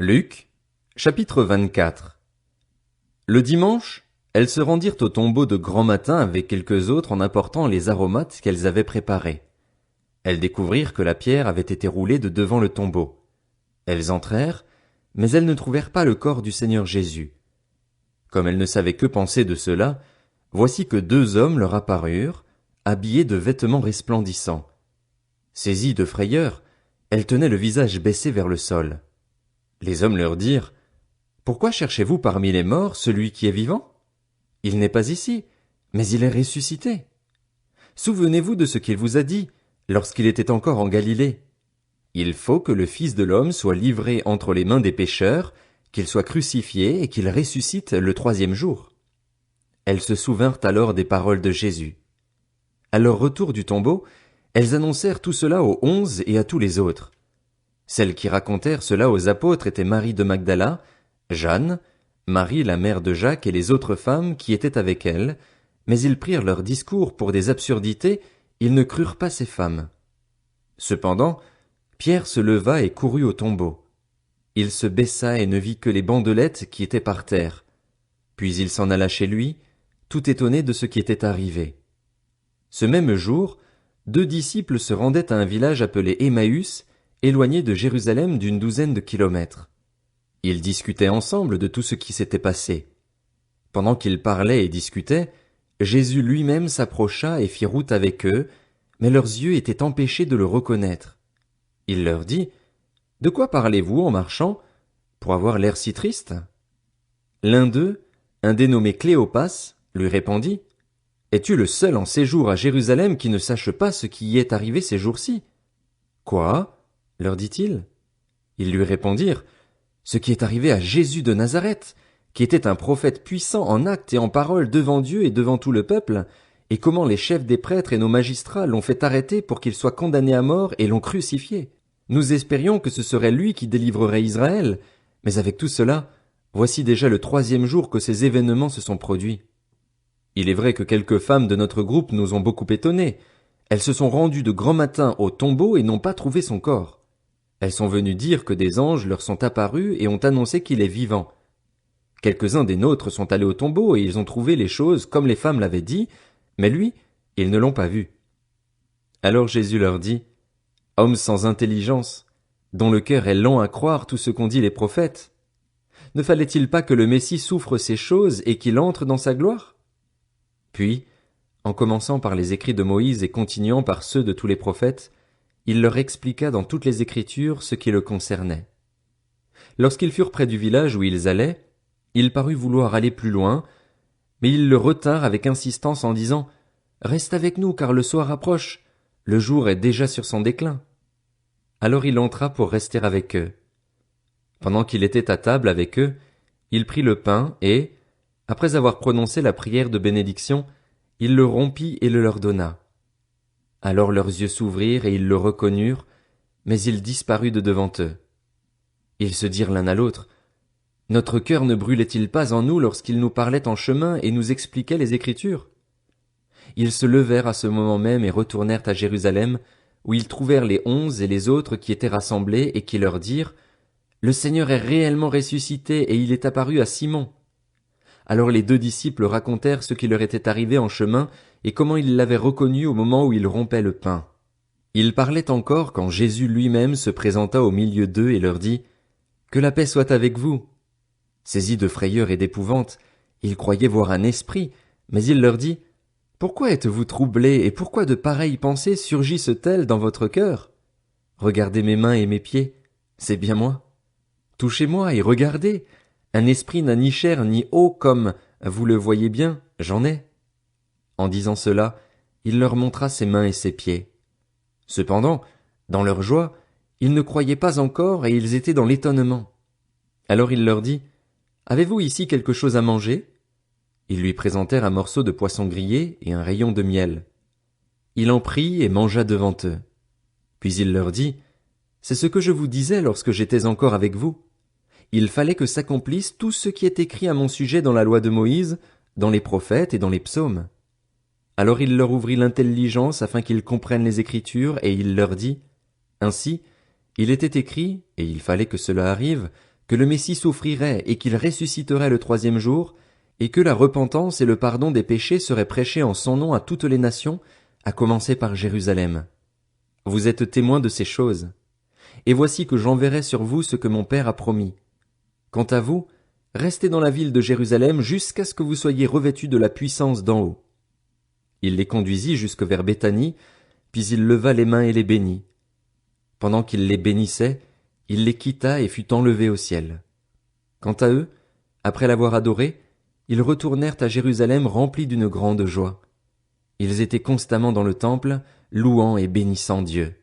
Luc, chapitre 24. Le dimanche, elles se rendirent au tombeau de grand matin avec quelques autres en apportant les aromates qu'elles avaient préparés. Elles découvrirent que la pierre avait été roulée de devant le tombeau. Elles entrèrent, mais elles ne trouvèrent pas le corps du Seigneur Jésus. Comme elles ne savaient que penser de cela, voici que deux hommes leur apparurent, habillés de vêtements resplendissants. Saisies de frayeur, elles tenaient le visage baissé vers le sol. Les hommes leur dirent: « Pourquoi cherchez-vous parmi les morts celui qui est vivant? Il n'est pas ici, mais il est ressuscité. Souvenez-vous de ce qu'il vous a dit, lorsqu'il était encore en Galilée. Il faut que le Fils de l'homme soit livré entre les mains des pécheurs, qu'il soit crucifié et qu'il ressuscite le troisième jour. » Elles se souvinrent alors des paroles de Jésus. À leur retour du tombeau, elles annoncèrent tout cela aux 11 et à tous les autres. Celles qui racontèrent cela aux apôtres étaient Marie de Magdala, Jeanne, Marie la mère de Jacques et les autres femmes qui étaient avec elles, mais ils prirent leur discours pour des absurdités, ils ne crurent pas ces femmes. Cependant, Pierre se leva et courut au tombeau. Il se baissa et ne vit que les bandelettes qui étaient par terre. Puis il s'en alla chez lui, tout étonné de ce qui était arrivé. Ce même jour, 2 disciples se rendaient à un village appelé Emmaüs, éloigné de Jérusalem d'une 12aine de kilomètres. Ils discutaient ensemble de tout ce qui s'était passé. Pendant qu'ils parlaient et discutaient, Jésus lui-même s'approcha et fit route avec eux, mais leurs yeux étaient empêchés de le reconnaître. Il leur dit: « De quoi parlez-vous en marchant, pour avoir l'air si triste? » L'un d'eux, un dénommé Cléopas, lui répondit: « Es-tu le seul en séjour à Jérusalem qui ne sache pas ce qui y est arrivé ces jours-ci? » « Quoi? » leur dit-il. Ils lui répondirent: « Ce qui est arrivé à Jésus de Nazareth, qui était un prophète puissant en actes et en paroles devant Dieu et devant tout le peuple, et comment les chefs des prêtres et nos magistrats l'ont fait arrêter pour qu'il soit condamné à mort et l'ont crucifié. Nous espérions que ce serait lui qui délivrerait Israël, mais avec tout cela, voici déjà le 3e jour que ces événements se sont produits. Il est vrai que quelques femmes de notre groupe nous ont beaucoup étonnés. Elles se sont rendues de grand matin au tombeau et n'ont pas trouvé son corps. Elles sont venues dire que des anges leur sont apparus et ont annoncé qu'il est vivant. Quelques-uns des nôtres sont allés au tombeau et ils ont trouvé les choses comme les femmes l'avaient dit, mais lui, ils ne l'ont pas vu. » Alors Jésus leur dit: « Hommes sans intelligence, dont le cœur est lent à croire tout ce qu'ont dit les prophètes. Ne fallait-il pas que le Messie souffre ces choses et qu'il entre dans sa gloire? » Puis, en commençant par les écrits de Moïse et continuant par ceux de tous les prophètes, il leur expliqua dans toutes les Écritures ce qui le concernait. Lorsqu'ils furent près du village où ils allaient, il parut vouloir aller plus loin, mais ils le retinrent avec insistance en disant: « Reste avec nous, car le soir approche, le jour est déjà sur son déclin. » Alors il entra pour rester avec eux. Pendant qu'il était à table avec eux, il prit le pain et, après avoir prononcé la prière de bénédiction, il le rompit et le leur donna. Alors leurs yeux s'ouvrirent et ils le reconnurent, mais il disparut de devant eux. Ils se dirent l'un à l'autre: « Notre cœur ne brûlait-il pas en nous lorsqu'il nous parlait en chemin et nous expliquait les Écritures? » Ils se levèrent à ce moment même et retournèrent à Jérusalem, où ils trouvèrent les 11 et les autres qui étaient rassemblés et qui leur dirent: « Le Seigneur est réellement ressuscité et il est apparu à Simon. » Alors les 2 disciples racontèrent ce qui leur était arrivé en chemin et comment ils l'avaient reconnu au moment où il rompait le pain. Ils parlaient encore quand Jésus lui-même se présenta au milieu d'eux et leur dit: « Que la paix soit avec vous. » Saisis de frayeur et d'épouvante, ils croyaient voir un esprit, mais il leur dit: « Pourquoi êtes-vous troublés et pourquoi de pareilles pensées surgissent-elles dans votre cœur? Regardez mes mains et mes pieds, c'est bien moi. Touchez-moi et regardez. Un esprit n'a ni chair ni eau comme, vous le voyez bien, j'en ai. » En disant cela, il leur montra ses mains et ses pieds. Cependant, dans leur joie, ils ne croyaient pas encore et ils étaient dans l'étonnement. Alors il leur dit: « Avez-vous ici quelque chose à manger? » Ils lui présentèrent un morceau de poisson grillé et un rayon de miel. Il en prit et mangea devant eux. Puis il leur dit: « C'est ce que je vous disais lorsque j'étais encore avec vous. Il fallait que s'accomplisse tout ce qui est écrit à mon sujet dans la loi de Moïse, dans les prophètes et dans les psaumes. » Alors il leur ouvrit l'intelligence afin qu'ils comprennent les Écritures, et il leur dit: « Ainsi, il était écrit, et il fallait que cela arrive, que le Messie souffrirait et qu'il ressusciterait le troisième jour, et que la repentance et le pardon des péchés seraient prêchés en son nom à toutes les nations, à commencer par Jérusalem. Vous êtes témoins de ces choses. Et voici que j'enverrai sur vous ce que mon Père a promis. Quant à vous, restez dans la ville de Jérusalem jusqu'à ce que vous soyez revêtus de la puissance d'en haut. Il les conduisit jusque vers Béthanie, puis il leva les mains et les bénit. Pendant qu'il les bénissait, il les quitta et fut enlevé au ciel. Quant à eux, après l'avoir adoré, ils retournèrent à Jérusalem remplis d'une grande joie. Ils étaient constamment dans le temple, louant et bénissant Dieu.